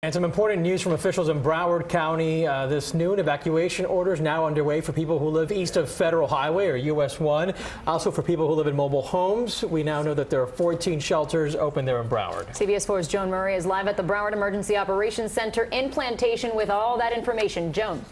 And some important news from officials in Broward County this noon. Evacuation orders now underway for people who live east of Federal Highway or US 1. Also for people who live in mobile homes. We now know that there are 14 shelters open there in Broward. CBS 4's Joan Murray is live at the Broward Emergency Operations Center in Plantation with all that information. Joan.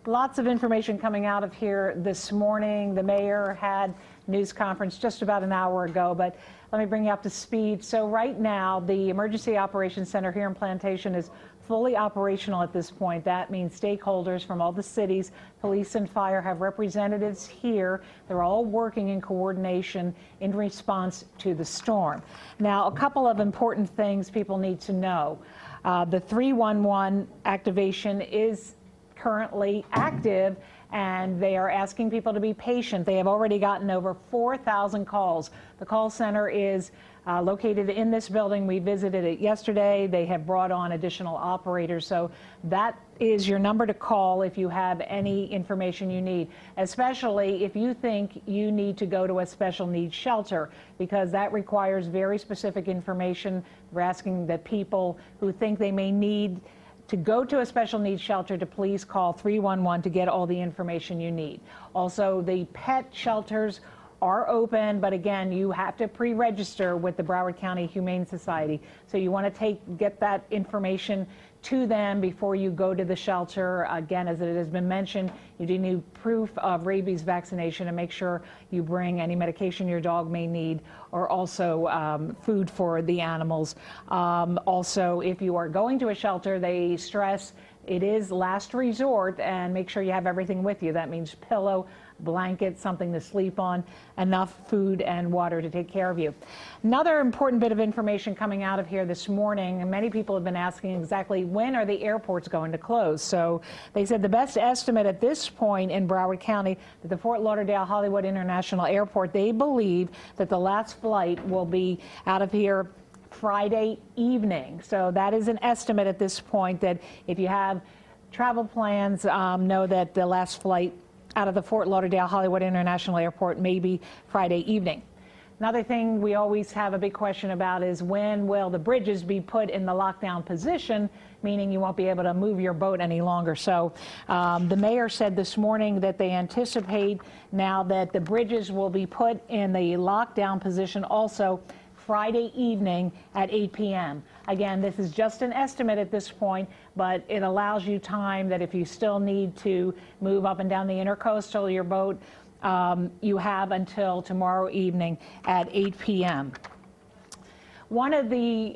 Lots of information coming out of here this morning. The mayor had news conference just about an hour ago, but let me bring you up to speed. So right now, the Emergency Operations Center here in Plantation is fully operational at this point. That means stakeholders from all the cities, police and fire have representatives here. They're all working in coordination in response to the storm. Now, a couple of important things people need to know. The 311 activation is currently active, and they are asking people to be patient. They have already gotten over 4,000 calls. The call center is located in this building. We visited it yesterday. They have brought on additional operators. So that is your number to call if you have any information you need, especially if you think you need to go to a special needs shelter, because that requires very specific information. We're asking that people who think they may need to go to a special needs shelter to please call 311 to get all the information you need. Also, the pet shelters are open, but again, you have to pre-register with the Broward County Humane Society. So you want to get that information to them before you go to the shelter. Again, as it has been mentioned, you do need proof of rabies vaccination, and make sure you bring any medication your dog may need, or also food for the animals. Also, if you are going to a shelter, they stress it is last resort, and make sure you have everything with you. That means pillow, blanket, something to sleep on, enough food and water to take care of you. Another important bit of information coming out of here this morning, and many people have been asking exactly when are the airports going to close. So they said the best estimate at this point in Broward County that the Fort Lauderdale Hollywood International Airport, they believe that the last flight will be out of here Friday evening. So that is an estimate at this point, that if you have travel plans, know that the last flight out of the Fort Lauderdale Hollywood International Airport may be Friday evening. Another thing we always have a big question about is when will the bridges be put in the lockdown position, meaning you won't be able to move your boat any longer. So the mayor said this morning that they anticipate now that the bridges will be put in the lockdown position also Friday evening at 8 p.m. Again, this is just an estimate at this point, but it allows you time that if you still need to move up and down the intercoastal, your boat, you have until tomorrow evening at 8 p.m. One of the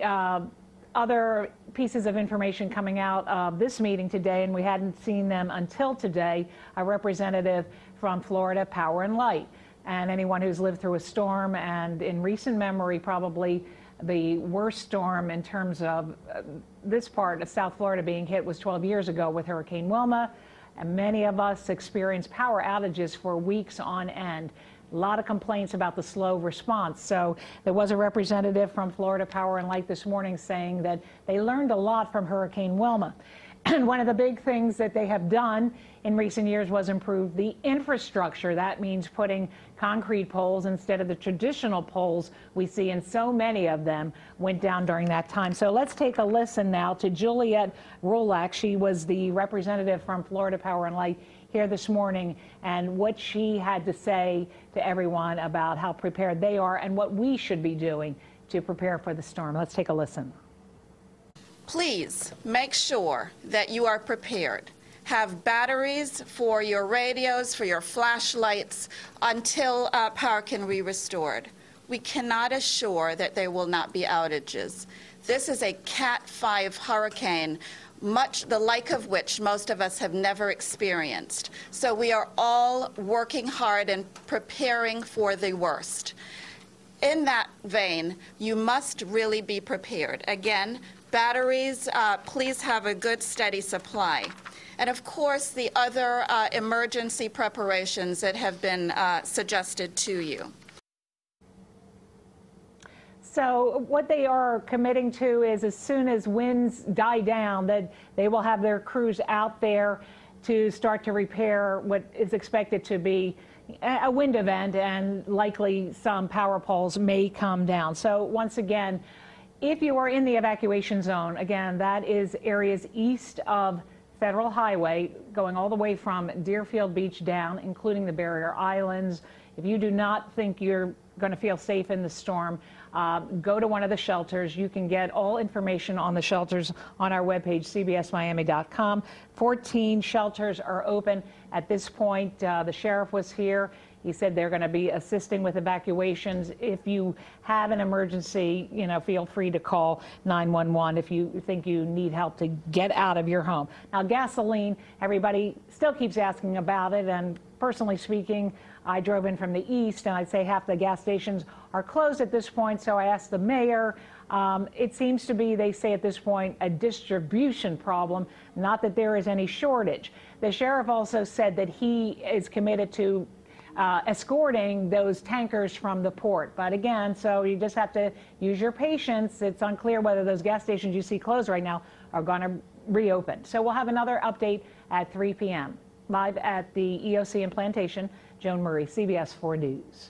other pieces of information coming out of this meeting today, and we hadn't seen them until today, a representative from Florida Power and Light. And anyone who's lived through a storm, and in recent memory, probably the worst storm in terms of this part of South Florida being hit was 12 years ago with Hurricane Wilma. And many of us experienced power outages for weeks on end. A lot of complaints about the slow response. So there was a representative from Florida Power and Light this morning saying that they learned a lot from Hurricane Wilma. And one of the big things that they have done in recent years was improve the infrastructure. That means putting concrete poles instead of the traditional poles we see, and so many of them went down during that time. So let's take a listen now to Juliet Rolak. She was the representative from Florida Power and Light here this morning, and what she had to say to everyone about how prepared they are and what we should be doing to prepare for the storm. Let's take a listen. Please make sure that you are prepared. Have batteries for your radios, for your flashlights, until power can be restored. We cannot assure that there will not be outages. This is a Cat 5 hurricane, much the like of which most of us have never experienced. So we are all working hard and preparing for the worst. In that vein, you must really be prepared. Again, batteries, please have a good steady supply. And of course, the other emergency preparations that have been suggested to you. So what they are committing to is, as soon as winds die down, that they will have their crews out there to start to repair what is expected to be a wind event, and likely some power poles may come down. So once again, If you are in the evacuation zone, again, that is areas east of Federal Highway, going all the way from Deerfield Beach down, including the barrier islands. If you do not think you're going to feel safe in the storm, go to one of the shelters. You can get all information on the shelters on our webpage, cbsmiami.com. 14 shelters are open at this point. The sheriff was here. He said they're going to be assisting with evacuations. If you have an emergency, feel free to call 911 if you think you need help to get out of your home. Now, gasoline, everybody still keeps asking about it, and personally speaking, I drove in from the east, and I'd say half the gas stations are closed at this point, so I asked the mayor. It seems to be, they say at this point, a distribution problem, not that there is any shortage. The sheriff also said that he is committed to escorting those tankers from the port. But again, so you just have to use your patience. It's unclear whether those gas stations you see closed right now are going to reopen. So we'll have another update at 3 p.m. Live at the EOC in Plantation, Joan Murray, CBS 4 News.